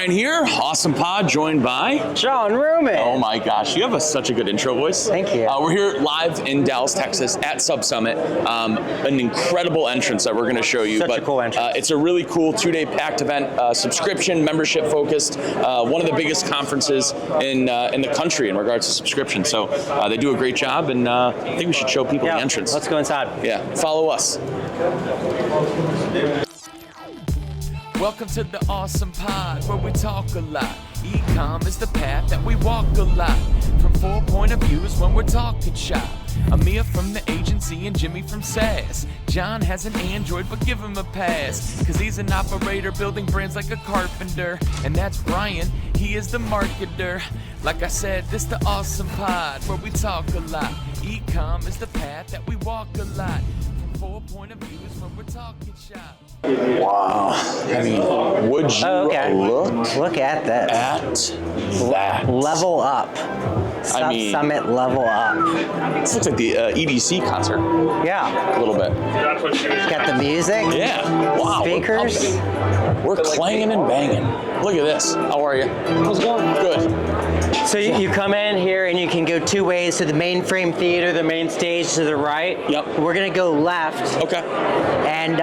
Bryan here, Awesome Pod, joined by John Ruman. Oh my gosh, you have such a good intro voice. Thank you. We're here live in Dallas, Texas at SubSummit. An incredible entrance that we're going to show you. Such a cool entrance. It's a really cool 2-day packed event, subscription, membership focused. One of the biggest conferences in the country in regards to subscription. So they do a great job, and I think we should show people the entrance. Let's go inside. Yeah, follow us. Welcome to the Awesome Pod, where we talk a lot. E-com is the path that we walk a lot. From 4 point of views when we're talking shop. Amir from the agency and Jimmy from SaaS. John has an Android, but give him a pass. Cause he's an operator building brands like a carpenter. And that's Bryan, he is the marketer. Like I said, this the Awesome Pod, where we talk a lot. E-com is the path that we walk a lot. From 4 point of views when we're talking shop. Wow. I mean, would you look at this. at that? Level up. SubSummit level up. This looks like the EDC concert. Yeah. A little bit. Got the music. Yeah. Wow. Speakers. We're clanging and banging. Look at this. How are you? How's it going? Good. So you come in here and you can go two ways to the mainframe theater, the main stage to the right. Yep. We're gonna go left. Okay. And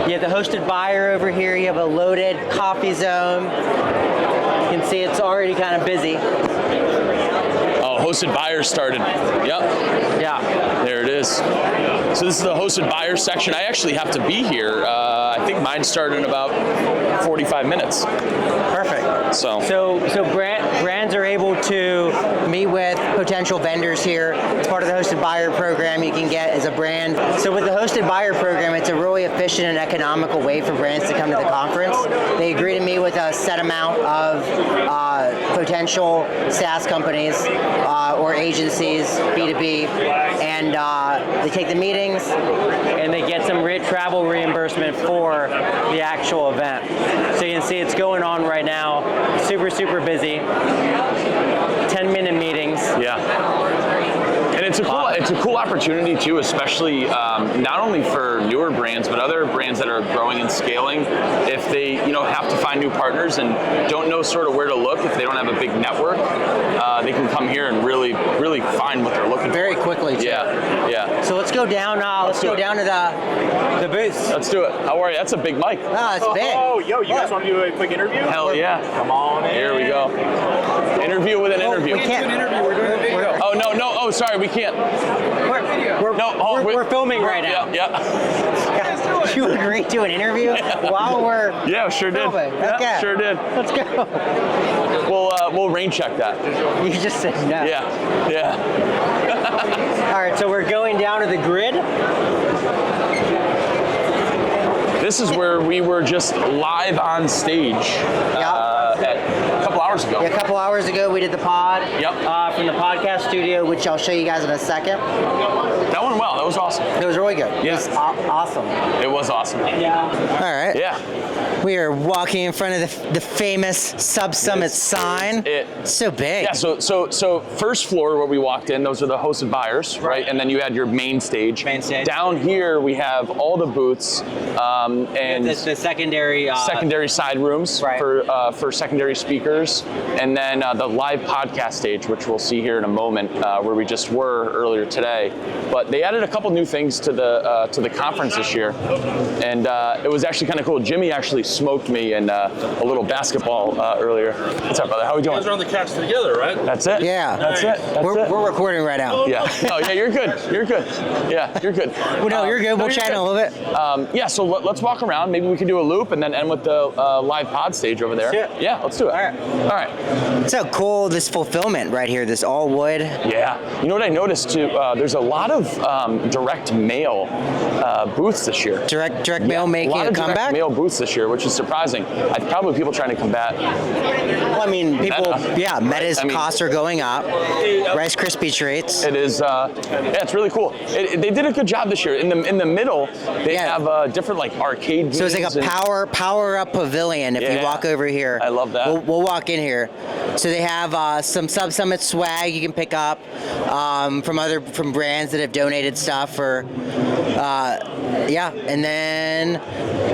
you have the hosted buyer over here. You have a loaded coffee zone. You can see it's already kind of busy. Oh, hosted buyer started. Yep. Yeah. There it is. So this is the hosted buyer section. I actually have to be here. I think mine started in about 45 minutes. Perfect. So brands are able to meet with potential vendors here. It's part of the hosted buyer program you can get as a brand. So with the hosted buyer program, it's a really efficient and economical way for brands to come to the conference. They agree to meet with a set amount of potential SaaS companies or agencies, B2B, and they take the meetings and they get some travel reimbursement for the actual event. So you can see it's going on right now. Super, super busy. 10-minute meetings. yeah. And it's a cool opportunity too, especially not only for newer brands, but other brands that are growing and scaling. If they have to find new partners and don't know sort of where to look, if they don't have a big network, they can come here and really find what they're looking very for. quickly too. Yeah. So let's go down. Let's go down to the booth. Let's do it. How are you? That's a big mic. Oh, it's big. Oh, yo, you guys want to do a quick interview? Hell yeah. Come on in. Here we go. Interview with an interview. We can't. Do an interview. We're doing a video. Oh, no. Oh, sorry. We can't. We're filming right now. Yeah. You agreed to an interview while we're Yeah, sure did. filming. Yeah, Okay. sure did. Let's go. We'll rain check that. You just said no. Yeah. All right, so we're going down to the grid. This is where we were just live on stage a couple hours ago. Yeah, a couple hours ago, we did the pod from the podcast studio, which I'll show you guys in a second. That went well. That was awesome. It was really good. Yeah. It was awesome. It was awesome. Yeah. All right. Yeah. We are walking in front of the famous SubSummit sign. It. So big. Yeah, so first floor where we walked in, those are the hosted buyers, right? And then you had your main stage. Down here we have all the booths and the secondary side rooms for secondary speakers, and then the live podcast stage, which we'll see here in a moment, where we just were earlier today. But they added a couple new things to the conference this year, and it was actually kind of cool. Jimmy actually smoked me in a little basketball earlier. What's up, brother? How are we doing? You guys are on the couch together, right? That's it. Yeah. That's it. We're recording right now. Yeah. Oh, yeah. You're good. Yeah, you're good. Well, no, you're good. We'll chat in a little bit. Yeah. So let's walk around. Maybe we can do a loop and then end with the live pod stage over there. Yeah. Let's do it. All right. It's so cool. This fulfillment right here. This all wood. Yeah. You know what I noticed too? There's a lot of direct mail booths this year. Direct mail making a comeback. Direct mail booths this year, which is surprising. Probably people trying to combat. Well, I mean, people. Meta's costs are going up. Rice Krispie treats. It is. It's really cool. They did a good job this year. In the middle, they have different like arcade. So it's like a power up pavilion. If you walk over here, I love that. We'll walk in here. So they have some SubSummit swag you can pick up from brands that have donated related stuff for, and then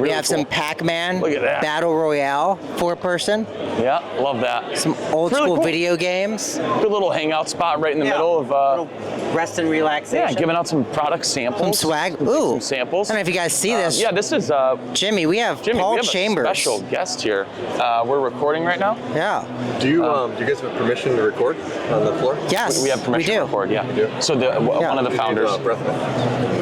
we have some Pac-Man Look at that. Battle Royale, 4-person, Yeah, love that. some old Really school cool. video games, Good little hangout spot right in the middle of rest and relaxation. giving out some product samples. Some swag. Some Ooh. samples. I don't know if you guys see this. Yeah, this is Jimmy, we have Jimmy. Paul We have Chambers. a special guest here. We're recording right now. Yeah. Do you guys have permission to record on the floor? Yes. We have permission we do. to record. Yeah. do? So one of the founders. Breath mint.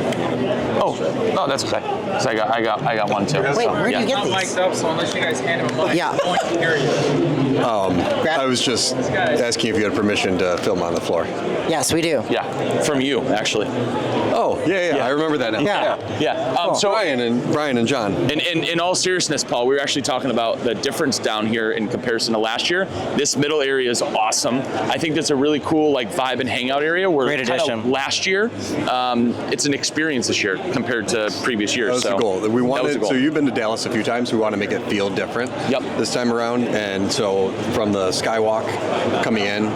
Oh, no, that's okay. So I got one too. Wait, So, where do yeah. you get Not these? mic'd up, so unless you guys hand him a mic, Yeah. no one can hear you. I was just asking if you had permission to film on the floor. Yes, we do. Yeah, from you actually. Oh, yeah. I remember that now. Yeah. Yeah. So Brian and John. In all seriousness, Paul, we were actually talking about the difference down here in comparison to last year. This middle area is awesome. I think that's a really cool like vibe and hangout area. Where Great kinda addition. last year, it's an experience this year compared to previous years. That was so the goal. We that was wanted. the goal. So you've been to Dallas a few times. We want to make it feel different. Yep. This time around, and so from the Skywalk coming in,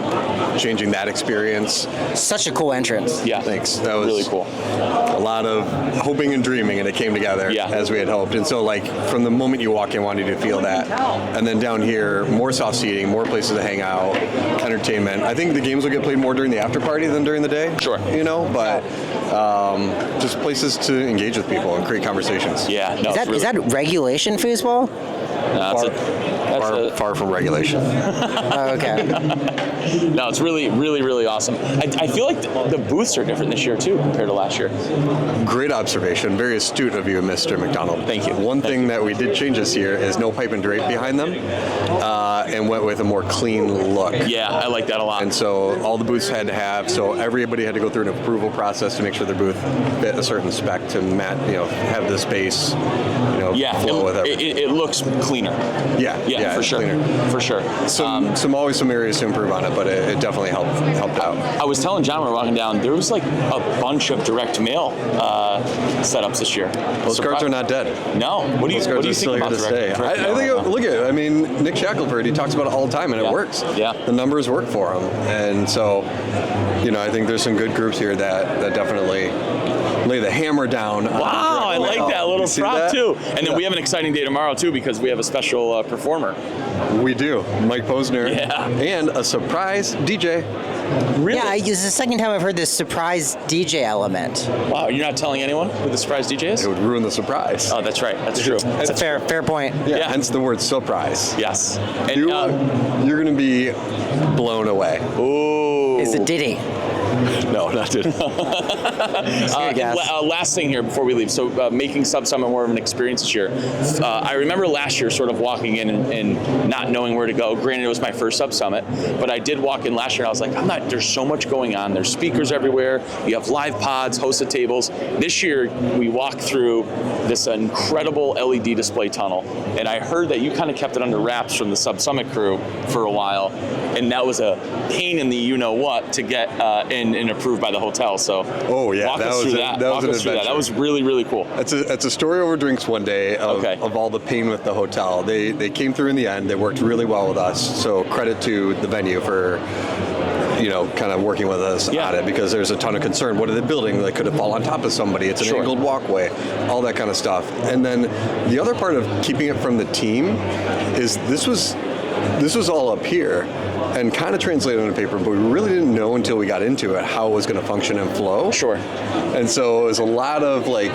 changing that experience. Such a cool entrance. Yeah, Thanks. That was really cool. A lot of hoping and dreaming, and it came together as we had hoped. And so, like from the moment you walk in, wanting to feel that, and then down here, more soft seating, more places to hang out, entertainment. I think the games will get played more during the after party than during the day. Sure. But just places to engage with people and create conversations. Yeah. No, Is that regulation foosball? Far from regulation. Oh, okay. No, it's really, really, really awesome. I feel like the booths are different this year too compared to last year. Great observation. Very astute of you, Mr. MacDonald. Thank you. One thing that we did change this year is no pipe and drape behind them, and went with a more clean look. Yeah, I like that a lot. And so all the booths had to have, so everybody had to go through an approval process to make sure their booth fit a certain spec to have the space, flow with everything. It looks cleaner. Yeah, for it's sure. cleaner. For sure. Always some areas to improve on it, but it definitely helped out. I was telling John when we were walking down, there was like a bunch of direct mail setups this year. Those cards are not dead. No. What do you think about direct I mail? think, look at it. I mean, Nick Shackelford, he talks about it all the time, and it works. Yeah. The numbers work for him. And so, I think there's some good groups here that definitely lay the hammer down. Wow, I like that little prop too. And then we have an exciting day tomorrow too because we have a special performer. We do. Mike Posner. Yeah. And a surprise DJ. Really? Yeah, it's the second time I've heard this surprise DJ element. Wow, you're not telling anyone who the surprise DJ is? It would ruin the surprise. Oh, that's right. That's true. It's a fair point. Yeah. Hence the word surprise. Yes. And You're going to be blown away. ooh. It's a Diddy. No, not it. Last thing here before we leave. So making SubSummit more of an experience this year. I remember last year sort of walking in and not knowing where to go. Granted, it was my first SubSummit, but I did walk in last year and I was like, there's so much going on. There's speakers everywhere. You have live pods, hosted tables. This year, we walked through this incredible LED display tunnel. And I heard that you kind of kept it under wraps from the SubSummit crew for a while. And that was a pain in the you-know-what to get in and approved by the hotel. So walk us through that. That was really, really cool. It's a story over drinks one day of all the pain with the hotel. They came through in the end. They worked really well with us. So credit to the venue for kind of working with us on it, because there's a ton of concern. What are they building? They could have fallen on top of somebody. It's an angled walkway, all that kind of stuff. And then the other part of keeping it from the team is this was all up here and kind of translated on paper, but we really didn't know until we got into it how it was going to function and flow. Sure. And so it was a lot of like,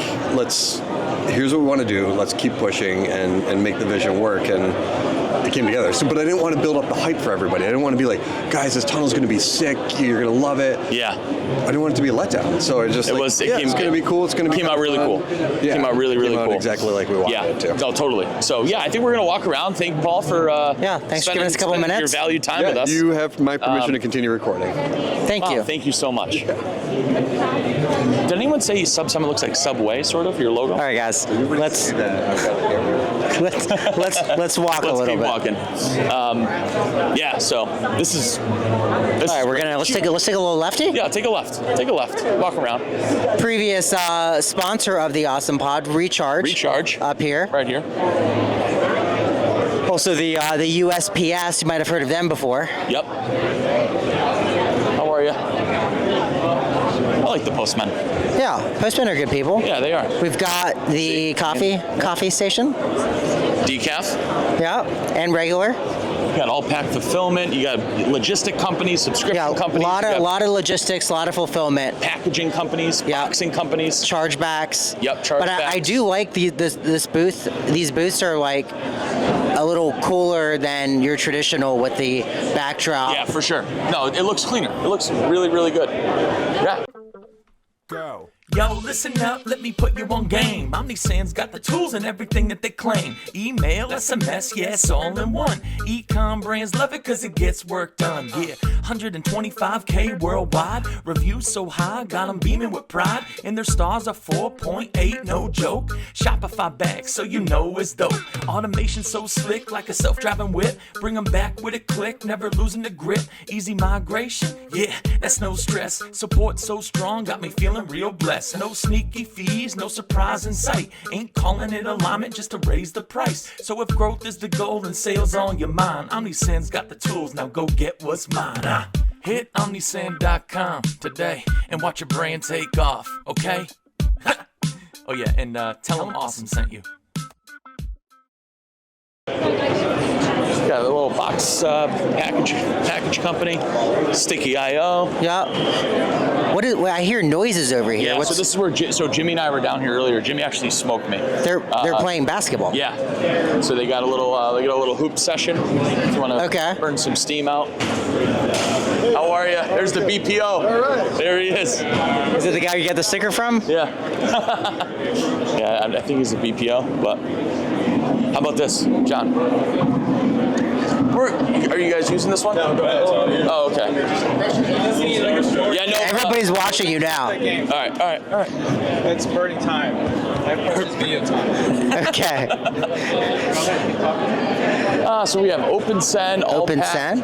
here's what we want to do. Let's keep pushing and make the vision work. And it came together. But I didn't want to build up the hype for everybody. I didn't want to be like, guys, this tunnel's going to be sick. You're going to love it. Yeah. I didn't want it to be a letdown. So it's going to be cool. It's going to be came out really cool. Yeah. Came out really, really cool. Exactly like we wanted it to. Oh, totally. So I think we're going to walk around. Thank Paul for thanks for giving us a couple minutes. Your valued time with us. You have my permission to continue recording. Thank you. Thank you so much. Did anyone say SubSummit looks like Subway, sort of, your logo? All right, guys. Let's walk a little bit. Let's keep walking. So this is. All right, let's take a little lefty. Yeah, take a left. Take a left. Walk around. Previous sponsor of the Awesome Pod, Recharge. Up here. Right here. Also the USPS. You might have heard of them before. Yep. How are you? I like the postmen. Yeah, postmen are good people. Yeah, they are. We've got the coffee station. Decaf. Yeah, and regular. You got all pack fulfillment. You got logistic companies, subscription companies. A lot of logistics, a lot of fulfillment. Packaging companies, boxing companies. Chargebacks. Yep, chargebacks. But I do like this booth. These booths are like a little cooler than your traditional with the backdrop. Yeah, for sure. No, it looks cleaner. It looks really, really good. Yeah. Go. Yo, listen up, let me put you on game. OmniSend's got the tools and everything that they claim. Email, SMS, yeah, it's all in one. E-com brands love it cause it gets work done. Yeah, 125K worldwide. Reviews so high, got them beaming with pride. And their stars are 4.8, no joke. Shopify bags, so you know it's dope. Automation so slick, like a self-driving whip. Bring them back with a click, never losing the grip. Easy migration, yeah, that's no stress. Support so strong, got me feeling real blessed. No sneaky fees, no surprise in sight. Ain't calling it alignment just to raise the price. So if growth is the goal and sales on your mind, OmniSend's got the tools, now go get what's mine. Hit omnisend.com today and watch your brand take off, okay? Oh yeah, and tell them Awesome sent you. Got a little box package company, Sticky IO. Yeah. I hear noises over here. Yeah, so this is where Jimmy and I were down here earlier. Jimmy actually smoked me. They're playing basketball. Yeah. So they got a little hoop session. If you want to burn some steam out. How are you? There's the BPO. All right. There he is. Is it the guy you get the sticker from? Yeah. Yeah, I think he's a BPO. But how about this, John? Are you guys using this one? No, go ahead. Oh, okay. Yeah, no. Everybody's watching you now. All right. It's burning time. I purchased video time. Okay. So we have OpenSend. OpenSend?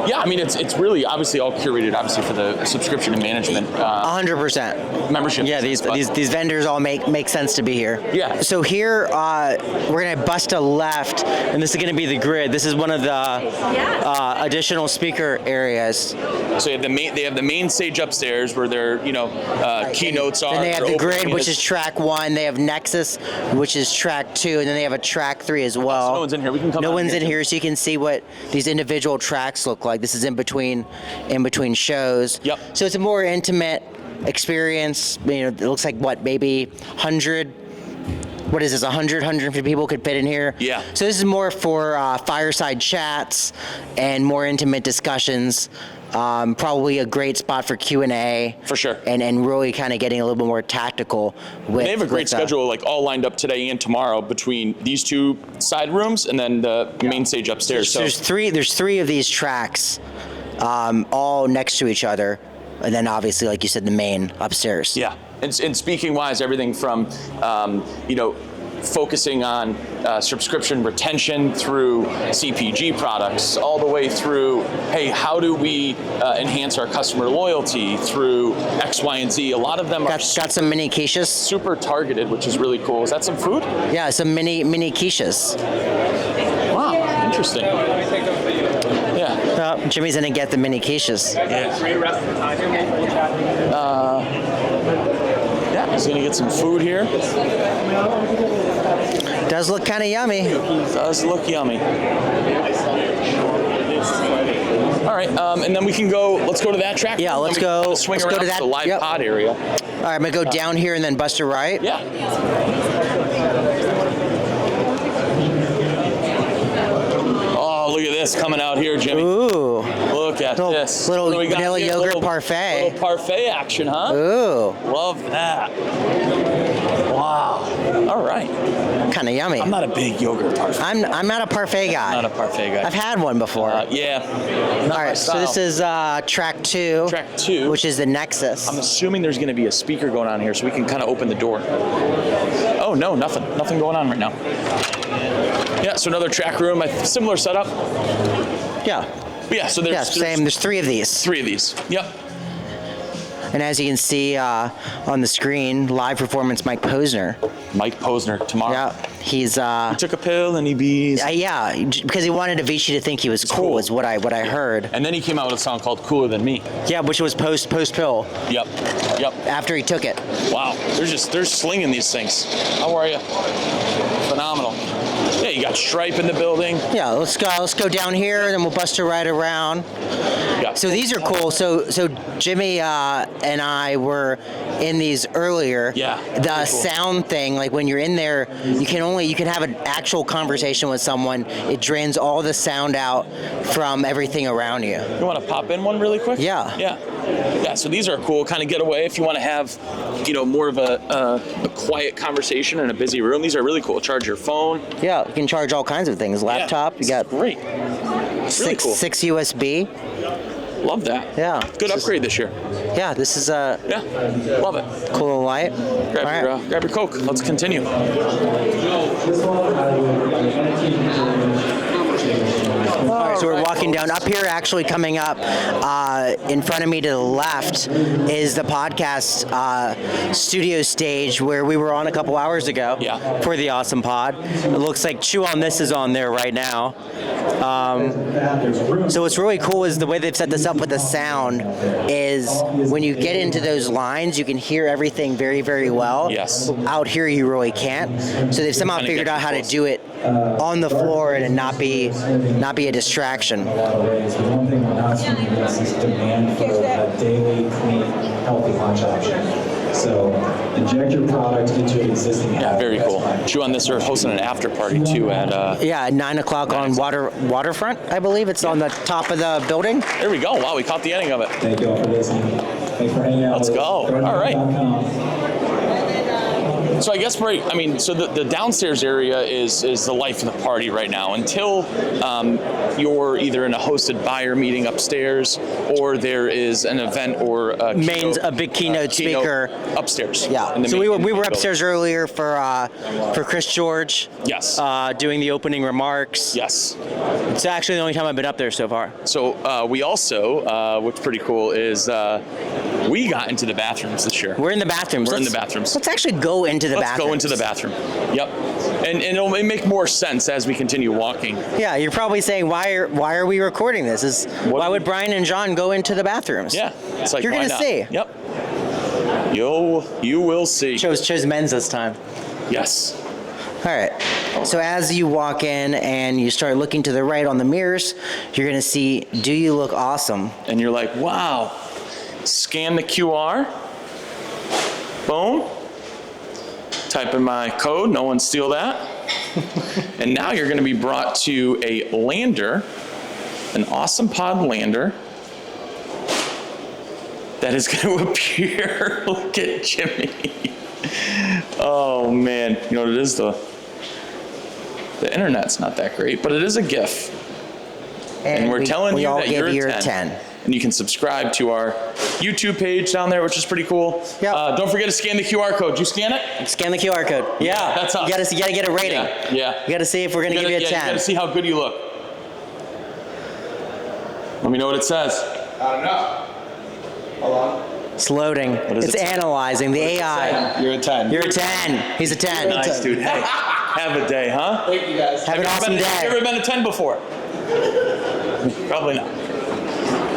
Yeah, I mean, it's really obviously all curated, obviously, for the subscription and management. 100%. Membership. Yeah, these vendors all make sense to be here. Yeah. So here, we're going to bust a left, and this is going to be the grid. This is one of the additional speaker areas. So they have the main stage upstairs where their keynotes are. Then they have the grid, which is track 1. They have Nexus, which is track 2, and then they have a track 3 as well. So no one's in here. We can come. No one's in here, so you can see what these individual tracks look like. This is in between shows. Yep. So it's a more intimate experience. It looks like maybe 100. What is this? 150 people could fit in here. Yeah. So this is more for fireside chats and more intimate discussions. Probably a great spot for Q&A. For sure. And really kind of getting a little bit more tactical with. They have a great schedule, like all lined up today and tomorrow between these two side rooms and then the main stage upstairs. There's three of these tracks, all next to each other, and then obviously, like you said, the main upstairs. Yeah. And speaking wise, everything from focusing on subscription retention through CPG products, all the way through, hey, how do we enhance our customer loyalty through X, Y, and Z? A lot of them got some mini quiches. Super targeted, which is really cool. Is that some food? Yeah, some mini quiches. Wow, interesting. Yeah. Jimmy's gonna get the mini quiches. Yeah. Yeah, he's gonna get some food here. Does look kind of yummy. Does look yummy. All right, and then we can go. Let's go to that track. Yeah, let's go. Swing let's around go to that the live pod area. All right, I'm gonna go down here and then bust a right. Yeah. Oh, look at this coming out here, Jimmy. Ooh. Look at this. Little vanilla yogurt parfait. Little parfait action, huh? Ooh. Love that. Wow. All right. Kind of yummy. I'm not a big yogurt parfait. I'm not a parfait guy. Not a parfait guy. I've had one before. Yeah. All right, so this is track 2. Track 2. Which is the Nexus. I'm assuming there's going to be a speaker going on here, so we can kind of open the door. Oh no, nothing. Nothing going on right now. Yeah, so another track room, similar setup. Yeah. But yeah, so there's same. There's 3 of these. 3 of these. Yep. And as you can see on the screen, live performance Mike Posner. Mike Posner tomorrow. Yeah, he's He took a pill and he bees. yeah, because he wanted Avicii to think he was cool, is what I heard. And then he came out with a song called "Cooler Than Me." Yeah, which was post pill. Yep. After he took it. Wow, they're slinging these things. How are you? Phenomenal. Yeah, you got Stripe in the building. Yeah, let's go down here, and then we'll bust a ride around. Yeah. So these are cool. So Jimmy and I were in these earlier. Yeah. The cool. sound thing, like when you're in there, you can have an actual conversation with someone. It drains all the sound out from everything around you. You want to pop in one really quick? Yeah. Yeah, so these are cool kind of getaway if you want to have, more of a quiet conversation in a busy room. These are really cool. Charge your phone. Yeah, you can charge all kinds of things. Laptop, you got great. Really cool. 6 USB. Love that. Yeah. Good upgrade this year. Yeah, this is a Love it. cool little light. Grab your Coke. Let's continue. All right, so we're walking down. Up here, actually coming up in front of me to the left is the podcast studio stage where we were on a couple hours ago for the Awesome Pod. It looks like Chew on This is on there right now. So what's really cool is the way they've set this up with the sound is when you get into those lines, you can hear everything very, very well. Yes. Out here, you really can't. So they've somehow figured out how to do it on the floor and not be a distraction. One thing we're not seeing is demand for a daily, clean, healthy lunch option. So inject your product into an existing habit. Yeah, very cool. Chew on This are hosting an after party too at at 9 o'clock on Waterfront, I believe. It's on the top of the building. There we go. Wow, we caught the ending of it. Thank you all for listening. Thanks for hanging out. Let's go. All right. So I guess so the downstairs area is the life of the party right now until you're either in a hosted buyer meeting upstairs or there is an event or a big keynote speaker upstairs. Yeah. So we were upstairs earlier for Chris George. Yes. Doing the opening remarks. Yes. It's actually the only time I've been up there so far. So we also, what's pretty cool is we got into the bathrooms this year. We're in the bathrooms. Let's actually go into the bathrooms. Let's go into the bathroom. Yep. And it'll make more sense as we continue walking. Yeah, you're probably saying, why are we recording this? Why would Bryan and John go into the bathrooms? Yeah. It's like, you're going to see. Yep. You will see. Chose men's this time. Yes. All right. So as you walk in and you start looking to the right on the mirrors, you're going to see, do you look awesome? And you're like, wow. Scan the QR. Boom. Type in my code. No one steal that. And now you're going to be brought to a lander, an Awesome Pod lander that is going to appear. Look at Jimmy. Oh, man. You know what it is, though? The internet's not that great, but it is a GIF. And we're telling you that you're a 10. And you can subscribe to our YouTube page down there, which is pretty cool. Yeah. Don't forget to scan the QR code. Did you scan it? Scan the QR code. Yeah. That's us. You gotta get a rating. Yeah. You gotta see if we're gonna give you a 10. You gotta see how good you look. Let me know what it says. I don't know. Hold on. It's loading. It's analyzing. The AI. You're a 10. You're a 10. He's a 10. Nice, dude. Hey, have a day, huh? Thank you guys. Have an awesome day. Have you ever been a 10 before? Probably not.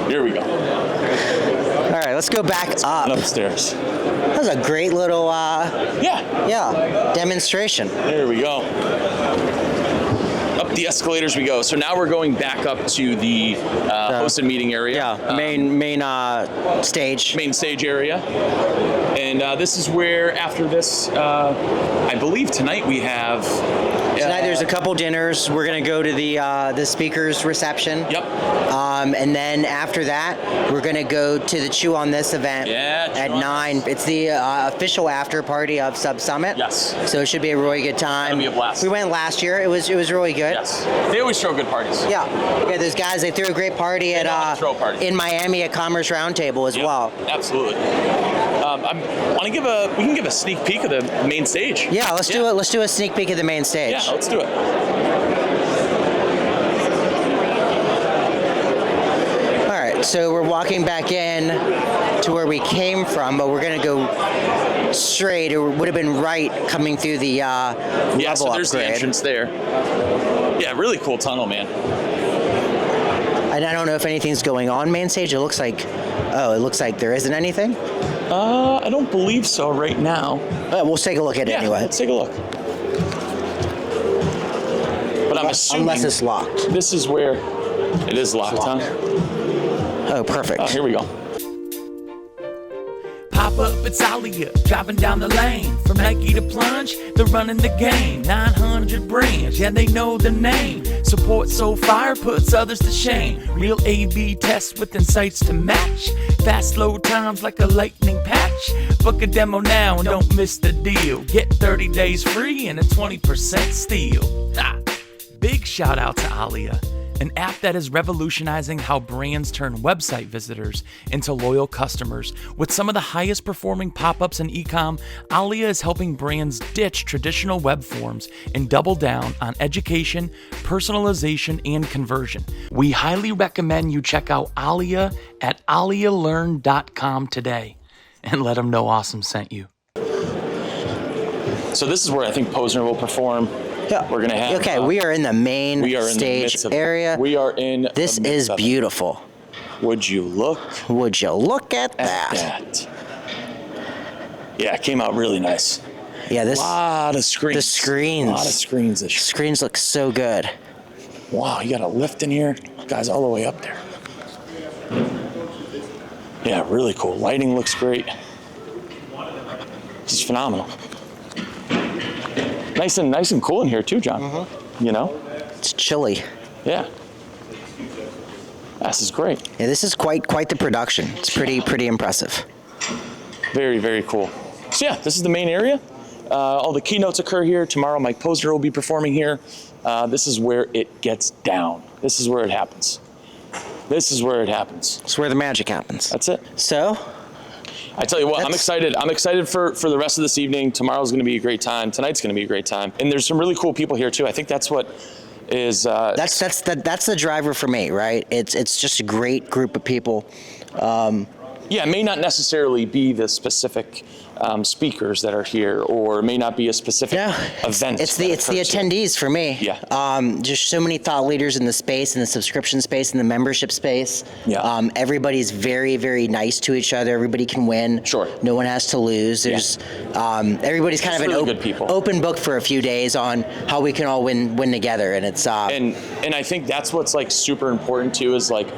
Here we go. All right, let's go back up. Upstairs. That was a great little demonstration. There we go. Up the escalators we go. So now we're going back up to the hosted meeting area. Yeah, main stage. Main stage area. And this is where after this, I believe tonight we have. Tonight there's a couple dinners. We're gonna go to the speakers reception. Yep. And then after that, we're gonna go to the Chew on This event at 9. It's the official after party of SubSummit. Yes. So it should be a really good time. It'll be a blast. We went last year. It was really good. Yes. They always throw good parties. Yeah. Those guys, they threw a great party in Miami at Commerce Roundtable as well. Absolutely. We can give a sneak peek of the main stage. Yeah, let's do it. Let's do a sneak peek of the main stage. Yeah, let's do it. All right, so we're walking back in to where we came from, but we're going to go straight. It would have been right coming through the level so there's upgrade. the entrance there. Yeah, really cool tunnel, man. And I don't know if anything's going on main stage. It looks like there isn't anything. I don't believe so right now. We'll take a look at it anyway. Let's take a look. But I'm assuming unless it's locked. This is where it is locked, huh? Oh, perfect. Oh, here we go. Pop up, it's Alia, driving down the lane. From Nike to Plunge, they're running the game. 900 brands, yeah, they know the name. Support so fire, puts others to shame. Real A/B tests with insights to match. Fast load times like a lightning patch. Book a demo now and don't miss the deal. Get 30 days free and a 20% steal. Big shout out to Alia, an app that is revolutionizing how brands turn website visitors into loyal customers. With some of the highest performing pop-ups in e-com, Alia is helping brands ditch traditional web forms and double down on education, personalization, and conversion. We highly recommend you check out Alia at alialearn.com today and let them know Awesome sent you. So this is where I think Posner will perform. Yeah. We're gonna have. Okay, we are in the main stage the area. We are in. This is beautiful. Would you look? Would you look at that? Yeah, it came out really nice. Yeah, a lot of screens. The screens. A lot of screens. Screens look so good. Wow, you got a lift in here, guys, all the way up there. Yeah, really cool. Lighting looks great. This is phenomenal. Nice and cool in here too, John. Mm-hmm. You know? It's chilly. Yeah. This is great. Yeah, this is quite the production. It's pretty impressive. Very, very cool. So yeah, this is the main area. All the keynotes occur here. Tomorrow Mike Posner will be performing here. This is where it gets down. This is where it happens. This is where it happens. It's where the magic happens. That's it. So, I tell you what, I'm excited. I'm excited for the rest of this evening. Tomorrow's going to be a great time. Tonight's going to be a great time. And there's some really cool people here too. I think that's what is. That's the driver for me, right? It's just a great group of people. Yeah, it may not necessarily be the specific speakers that are here, or it may not be a specific event. It's the attendees for me. Yeah. Just so many thought leaders in the space, in the subscription space, in the membership space. Yeah. Everybody's very, very nice to each other. Everybody can win. Sure. No one has to lose. There's everybody's kind of really an good people. Open book for a few days on how we can all win together, and it's and I think that's what's like super important too, is like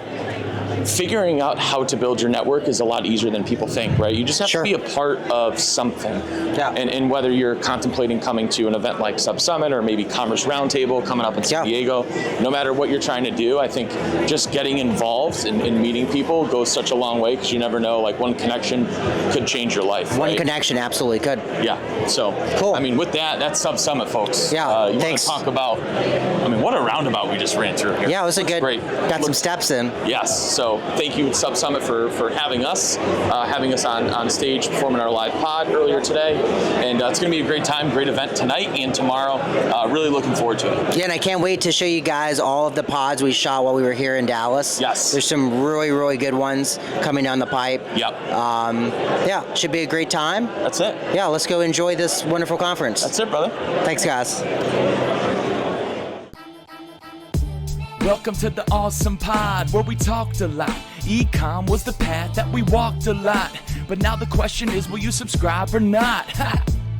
figuring out how to build your network is a lot easier than people think, right? You just have to be a part of something. Yeah. And whether you're contemplating coming to an event like SubSummit or maybe Commerce Roundtable coming up in San Diego, no matter what you're trying to do, I think just getting involved and meeting people goes such a long way, because you never know, like one connection could change your life. One connection absolutely could. Yeah. So, cool. I mean, with that, that's SubSummit, folks. Yeah. You Thanks. want to talk about, I mean, what a roundabout we just ran through here. Yeah, it was great. Got some steps in. Yes. So thank you, SubSummit, for having us on stage performing our live pod earlier today. And it's going to be a great time, great event tonight and tomorrow. Really looking forward to it. Yeah, and I can't wait to show you guys all of the pods we shot while we were here in Dallas. Yes. There's some really, really good ones coming down the pipe. Yep. Yeah, should be a great time. That's it. Yeah, let's go enjoy this wonderful conference. That's it, brother. Thanks, guys. Welcome to the Awesome Pod, where we talked a lot. E-com was the path that we walked a lot. But now the question is, will you subscribe or not? Ha!